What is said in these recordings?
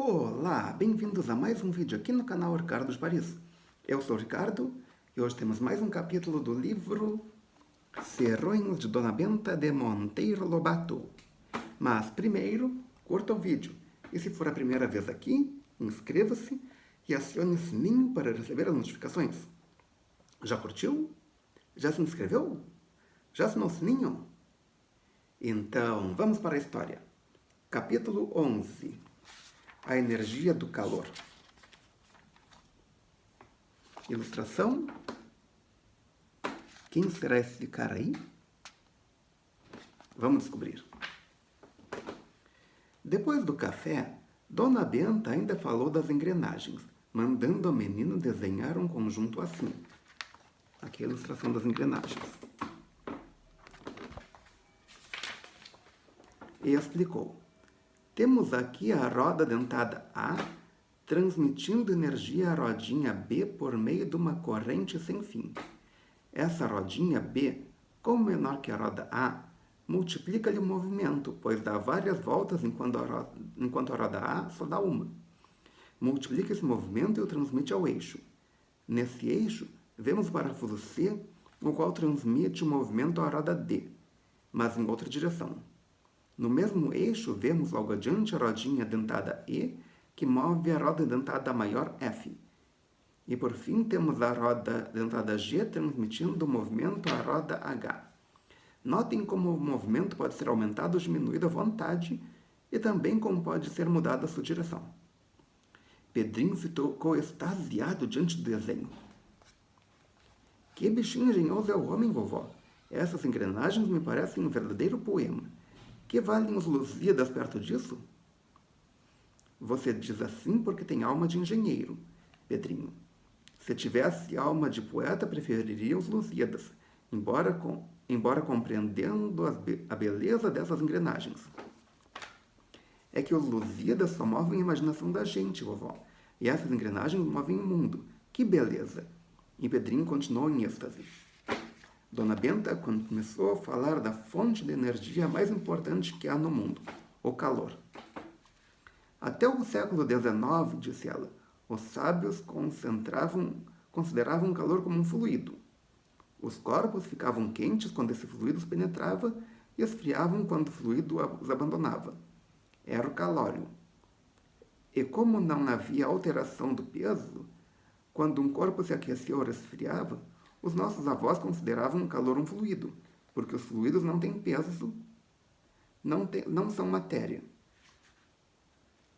Olá, bem-vindos a mais um vídeo aqui no canal Ricardo de Paris. Eu sou o Ricardo e hoje temos mais um capítulo do livro Serões de Dona Benta de Monteiro Lobato. Mas primeiro, curta o vídeo e se for a primeira vez aqui, inscreva-se e acione o sininho para receber as notificações. Já curtiu? Já se inscreveu? Já assinou o sininho? Então, vamos para a história. Capítulo 11. A energia do calor. Ilustração. Quem será esse cara aí? Vamos descobrir. Depois do café, Dona Benta ainda falou das engrenagens, mandando a menina desenhar um conjunto assim. Aqui é a ilustração das engrenagens. E explicou. Temos aqui a roda dentada A, transmitindo energia à rodinha B por meio de uma corrente sem fim. Essa rodinha B, como menor que a roda A, multiplica-lhe o movimento, pois dá várias voltas enquanto a roda A só dá uma. Multiplica esse movimento e o transmite ao eixo. Nesse eixo, vemos o parafuso C, o qual transmite o movimento à roda D, mas em outra direção. No mesmo eixo, vemos logo adiante a rodinha dentada E, que move a roda dentada maior F. E por fim, temos a roda dentada G transmitindo o movimento à roda H. Notem como o movimento pode ser aumentado ou diminuído à vontade e também como pode ser mudado a sua direção. Pedrinho ficou extasiado diante do desenho. Que bichinho engenhoso é o homem, vovó. Essas engrenagens me parecem um verdadeiro poema. Que valem os Lusíadas perto disso? Você diz assim porque tem alma de engenheiro, Pedrinho. Se tivesse alma de poeta, preferiria os Lusíadas, embora compreendendo a beleza dessas engrenagens. É que os Lusíadas só movem a imaginação da gente, vovó, e essas engrenagens movem o mundo. Que beleza! E Pedrinho continuou em êxtase. Dona Benta começou a falar da fonte de energia mais importante que há no mundo, o calor. Até o século XIX, disse ela, os sábios consideravam o calor como um fluido. Os corpos ficavam quentes quando esse fluido os penetrava e esfriavam quando o fluido os abandonava. Era o calório. E como não havia alteração do peso, quando um corpo se aquecia ou resfriava, os nossos avós consideravam o calor um fluido, porque os fluidos não têm peso, não são matéria.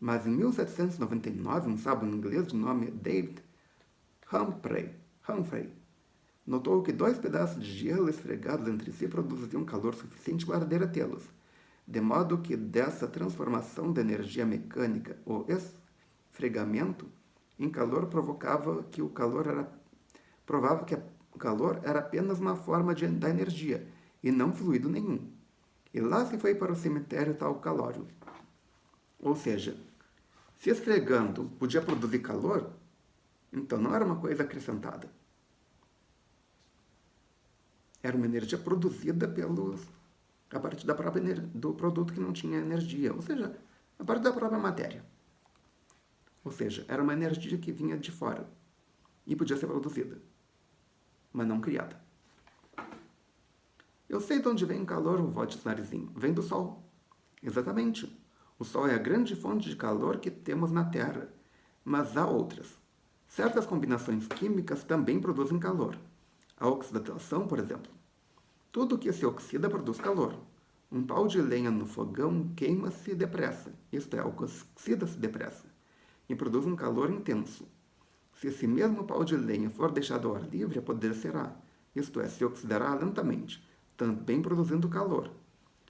Mas em 1799, um sábio inglês de nome David Humphrey notou que 2 pedaços de gelo esfregados entre si produziam calor suficiente para derretê-los, de modo que dessa transformação de energia mecânica, o esfregamento, em calor provava que o calor era apenas uma forma da energia, e não fluido nenhum. E lá se foi para o cemitério tal calório. Ou seja, se esfregando podia produzir calor, então não era uma coisa acrescentada. Era uma energia produzida a partir do produto que não tinha energia, ou seja, a partir da própria matéria. Ou seja, era uma energia que vinha de fora e podia ser produzida, mas não criada. Eu sei de onde vem o calor, vovó, disse Narizinho. Vem do Sol. Exatamente. O Sol é a grande fonte de calor que temos na Terra, mas há outras. Certas combinações químicas também produzem calor. A oxidação, por exemplo. Tudo que se oxida produz calor. Um pau de lenha no fogão queima-se depressa, isto é, oxida-se depressa, e produz um calor intenso. Se esse mesmo pau de lenha for deixado ao ar livre, apodrecerá, isto é, se oxidará lentamente, também produzindo calor.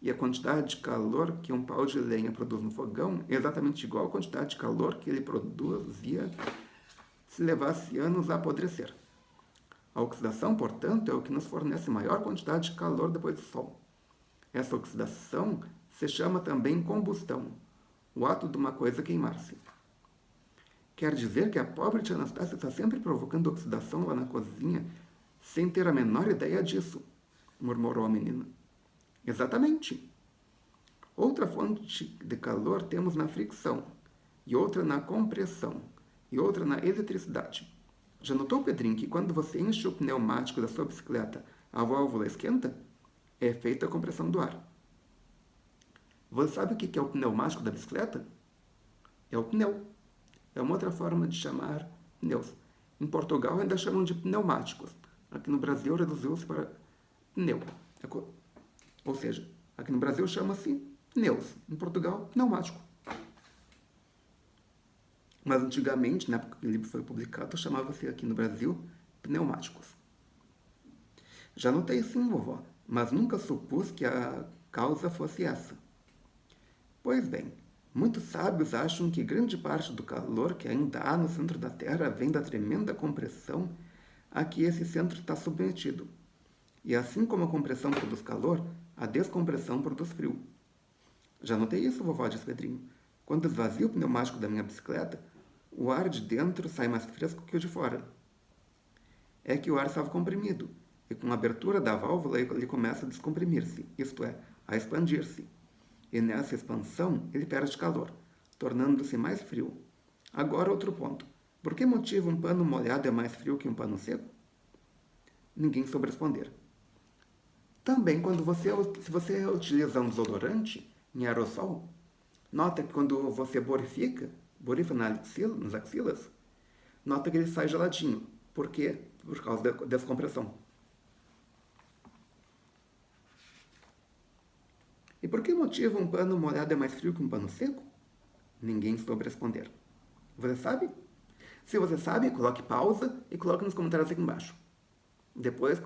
E a quantidade de calor que um pau de lenha produz no fogão é exatamente igual à quantidade de calor que ele produzia se levasse anos a apodrecer. A oxidação, portanto, é o que nos fornece maior quantidade de calor depois do Sol. Essa oxidação se chama também combustão, o ato de uma coisa queimar-se. Quer dizer que a pobre tia Anastácia está sempre provocando oxidação lá na cozinha, sem ter a menor ideia disso, murmurou a menina. Exatamente. Outra fonte de calor temos na fricção. e outra na compressão, e outra na eletricidade. Já notou, Pedrinho, que quando você enche o pneumático da sua bicicleta, a válvula esquenta? É feita a compressão do ar. Você sabe o que é o pneumático da bicicleta? É o pneu. É uma outra forma de chamar pneus. Em Portugal ainda chamam de pneumáticos. Aqui no Brasil reduziu-se para pneu. Ou seja, aqui no Brasil chama-se pneus. Em Portugal, pneumático. Mas antigamente, na época que o livro foi publicado, chamava-se aqui no Brasil pneumáticos. Já notei sim, vovó, mas nunca supus que a causa fosse essa. Pois bem, muitos sábios acham que grande parte do calor que ainda há no centro da Terra vem da tremenda compressão a que esse centro está submetido. E assim como a compressão produz calor, a descompressão produz frio. Já notei isso, vovó, disse Pedrinho. Quando esvazio o pneumático da minha bicicleta, o ar de dentro sai mais fresco que o de fora. É que o ar estava comprimido, e com a abertura da válvula ele começa a descomprimir-se, isto é, a expandir-se. E nessa expansão ele perde calor, tornando-se mais frio. Agora outro ponto. Por que motivo um pano molhado é mais frio que um pano seco? Ninguém soube responder. Também, se você utiliza um desodorante em aerossol, nota que quando você borrifa nas axilas, nota que ele sai geladinho. Por quê? Por causa da descompressão. E por que motivo um pano molhado é mais frio que um pano seco? Ninguém soube responder. Você sabe? Se você sabe, coloque pausa e coloque nos comentários aqui embaixo. Depois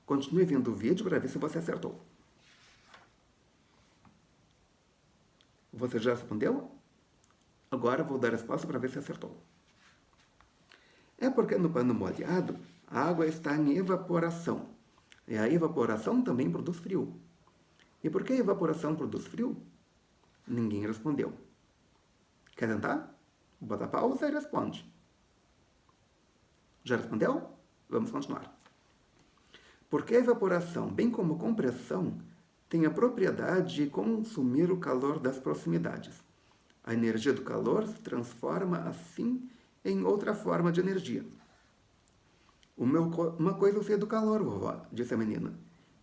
continue vendo o vídeo para ver se você acertou. Você já respondeu? Agora vou dar a resposta para ver se acertou. É porque no pano molhado a água está em evaporação. E a evaporação também produz frio. E por que a evaporação produz frio? Ninguém respondeu. Quer tentar? Bota pausa e responde. Já respondeu? Vamos continuar. Porque a evaporação, bem como a compressão, tem a propriedade de consumir o calor das proximidades. A energia do calor se transforma, assim, em outra forma de energia. Uma coisa eu sei do calor, vovó, disse a menina,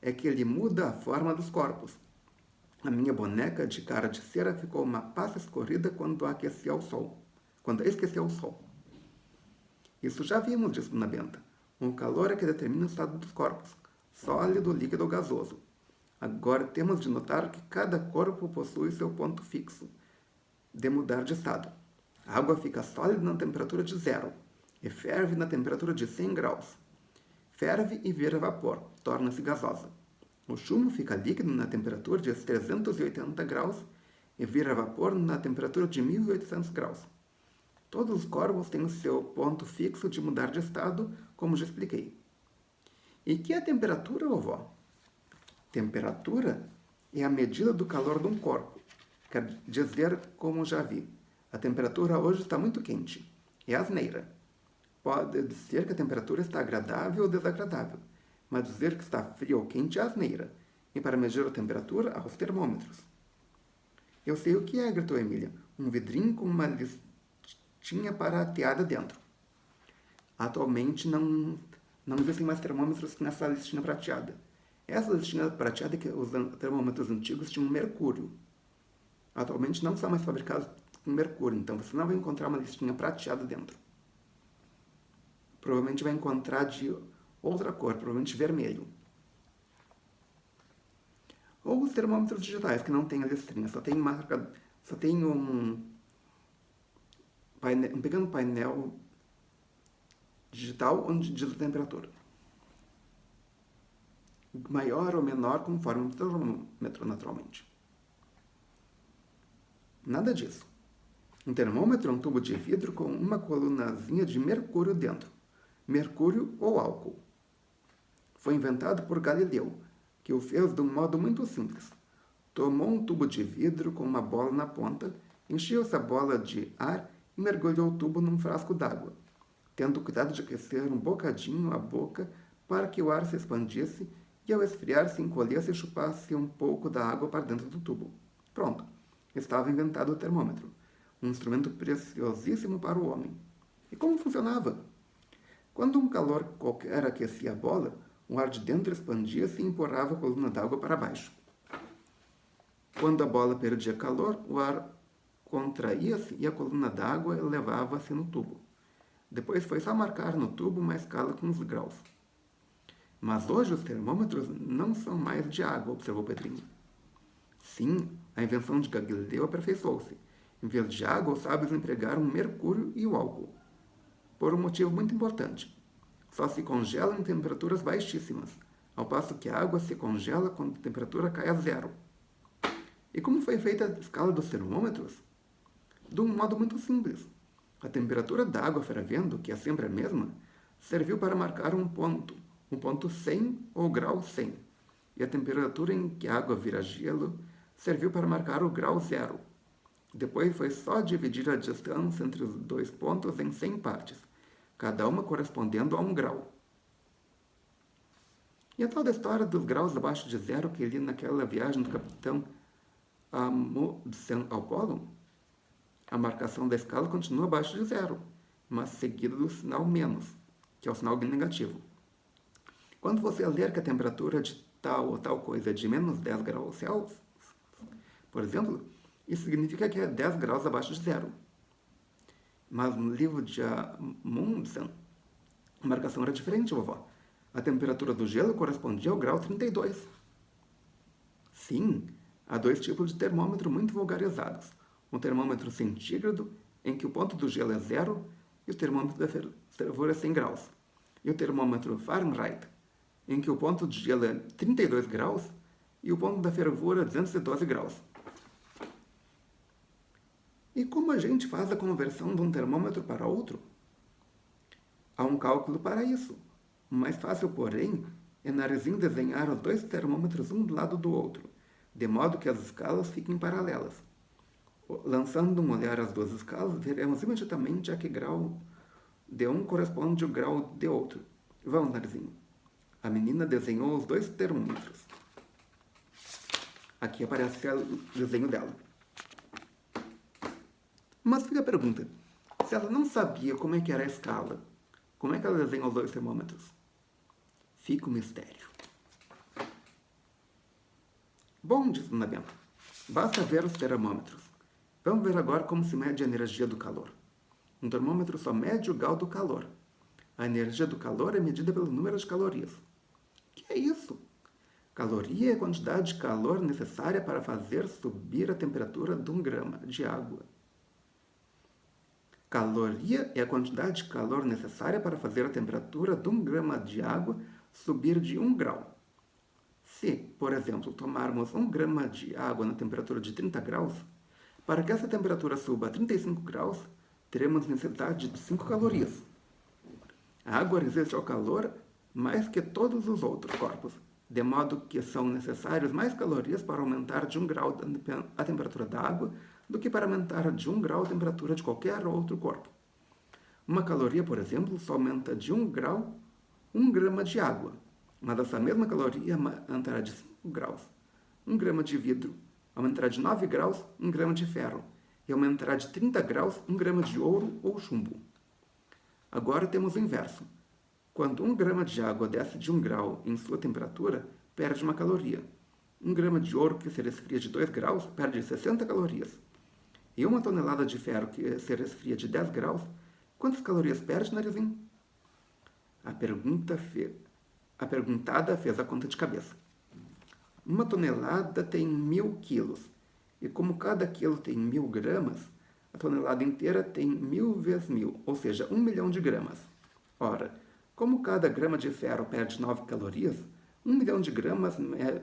é que ele muda a forma dos corpos. A minha boneca de cara de cera ficou uma passa escorrida quando esqueceu o sol. Isso já vimos, disse Dona Benta. O calor é que determina o estado dos corpos, sólido, líquido ou gasoso. Agora temos de notar que cada corpo possui seu ponto fixo de mudar de estado. A água fica sólida na temperatura de 0 e ferve na temperatura de 100 graus. Ferve e vira vapor, torna-se gasosa. O chumbo fica líquido na temperatura de 380 graus e vira vapor na temperatura de 1800 graus. Todos os corpos têm o seu ponto fixo de mudar de estado, como já expliquei. E que é a temperatura, vovó? Temperatura é a medida do calor de um corpo. Quer dizer, como já vi, a temperatura hoje está muito quente. É asneira. Pode dizer que a temperatura está agradável ou desagradável, mas dizer que está frio ou quente é asneira. E para medir a temperatura, há os termômetros. Eu sei o que é, gritou Emília. Um vidrinho com uma listinha parateada dentro. Atualmente não existem mais termômetros nessa listinha prateada. Essa listinha prateada que os termômetros antigos tinham mercúrio. Atualmente não são mais fabricados com mercúrio, então você não vai encontrar uma listinha prateada dentro. Provavelmente vai encontrar de outra cor, provavelmente vermelho. Ou os termômetros digitais, que não tem a listrinha, só tem um pequeno painel digital onde diz a temperatura. Maior ou menor conforme o termômetro, naturalmente. Nada disso. Um termômetro é um tubo de vidro com uma colunazinha de mercúrio dentro. Mercúrio ou álcool. Foi inventado por Galileu, que o fez de um modo muito simples. Tomou um tubo de vidro com uma bola na ponta, encheu essa bola de ar e mergulhou o tubo num frasco d'água, tendo cuidado de aquecer um bocadinho a boca para que o ar se expandisse e, ao esfriar, se encolhesse e chupasse um pouco da água para dentro do tubo. Pronto, estava inventado o termômetro. um instrumento preciosíssimo para o homem. E como funcionava? Quando um calor qualquer aquecia a bola, o ar de dentro expandia-se e empurrava a coluna d'água para baixo. Quando a bola perdia calor, o ar contraía-se e a coluna d'água elevava-se no tubo. Depois foi só marcar no tubo uma escala com os graus. Mas hoje os termômetros não são mais de água, observou Pedrinho. Sim, a invenção de Galileu aperfeiçoou-se. Em vez de água, os sábios empregaram o mercúrio e o álcool. Por um motivo muito importante. Só se congela em temperaturas baixíssimas, ao passo que a água se congela quando a temperatura cai a zero. E como foi feita a escala dos termômetros? De um modo muito simples. A temperatura da água fervendo, que é sempre a mesma, serviu para marcar um ponto 100 ou grau 100. E a temperatura em que a água vira gelo serviu para marcar o grau 0. Depois foi só dividir a distância entre os dois pontos em 100 partes, cada uma correspondendo a 1 grau. E a tal da história dos graus abaixo de zero que li naquela viagem do capitão Amundsen ao Polo? A marcação da escala continua abaixo de zero, mas seguida do sinal menos, que é o sinal negativo. Quando você ler que a temperatura de tal ou tal coisa é de menos 10 graus Celsius, por exemplo, isso significa que é 10 graus abaixo de zero. Mas no livro de Amundsen, a marcação era diferente, vovó. A temperatura do gelo correspondia ao grau 32. Sim, há dois tipos de termômetro muito vulgarizados. Um termômetro centígrado, em que o ponto do gelo é zero, e o termômetro da fervura é 100 graus. E o termômetro Fahrenheit, em que o ponto de gelo é 32 graus e o ponto da fervura é 212 graus. E como a gente faz a conversão de um termômetro para outro? Há um cálculo para isso. O mais fácil, porém, é Narizinho desenhar os dois termômetros um do lado do outro, de modo que as escalas fiquem paralelas. Lançando um olhar às duas escalas, veremos imediatamente a que grau de um corresponde o grau de outro. Vamos, Narizinho. A menina desenhou os dois termômetros. Aqui aparece o desenho dela. Mas fica a pergunta, se ela não sabia como é que era a escala, como é que ela desenhou os dois termômetros? Fica um mistério. Bom, disse Dona Benta, basta ver os termômetros. Vamos ver agora como se mede a energia do calor. Um termômetro só mede o grau do calor. A energia do calor é medida pelo número de calorias. O que é isso? Caloria é a quantidade de calor necessária para fazer subir a temperatura de 1 grama de água. Caloria é a quantidade de calor necessária para fazer a temperatura de 1 grama de água subir de 1 grau. Se, por exemplo, tomarmos 1 grama de água na temperatura de 30 graus, para que essa temperatura suba a 35 graus, teremos necessidade de 5 calorias. A água resiste ao calor mais que todos os outros corpos, de modo que são necessárias mais calorias para aumentar de 1 grau a temperatura da água do que para aumentar de 1 grau a temperatura de qualquer outro corpo. Uma caloria, por exemplo, só aumenta de 1 grau 1 grama de água, mas essa mesma caloria aumentará de 5 graus 1 grama de vidro, aumentará de 9 graus 1 grama de ferro e aumentará de 30 graus 1 grama de ouro ou chumbo. Agora temos o inverso. Quando 1 grama de água desce de 1 grau em sua temperatura, perde uma caloria. 1 grama de ouro que se resfria de 2 graus perde 60 calorias. E 1 tonelada de ferro que se resfria de 10 graus, quantas calorias perde, Narizinho? A perguntada fez a conta de cabeça. 1 tonelada tem 1000 quilos. E como cada quilo tem 1000 gramas, a tonelada inteira tem 1000 vezes 1000, ou seja, 1 milhão de gramas. Ora, como cada grama de ferro perde 9 calorias, 1 milhão de gramas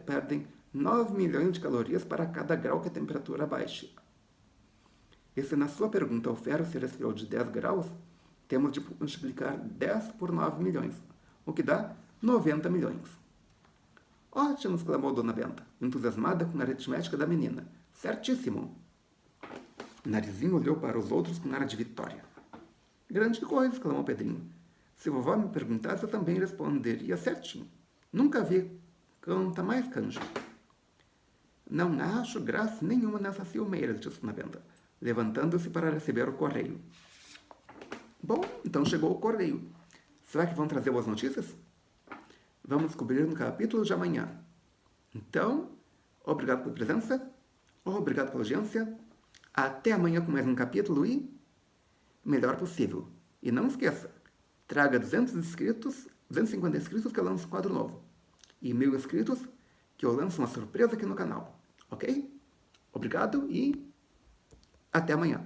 perdem 9 milhões de calorias para cada grau que a temperatura baixe. E se na sua pergunta o ferro se resfriou de 10 graus, temos de multiplicar 10 por 9 milhões, o que dá 90 milhões. Ótimo, exclamou Dona Benta, entusiasmada com a aritmética da menina. Certíssimo. Narizinho olhou para os outros com ar de vitória. Grande coisa, exclamou Pedrinho. Se vovó me perguntasse, eu também responderia certinho. Nunca vi canta mais canja. Não acho graça nenhuma nessas ciumeiras, disse Dona Benta. levantando-se para receber o correio. Bom, então chegou o correio. Será que vão trazer boas notícias? Vamos descobrir no capítulo de amanhã. Então, obrigado pela presença, obrigado pela audiência, até amanhã com mais um capítulo e melhor possível. E não esqueça, traga 200 inscritos, 250 inscritos que eu lanço um quadro novo. E 1000 inscritos que eu lanço uma surpresa aqui no canal. Ok? Obrigado e até amanhã.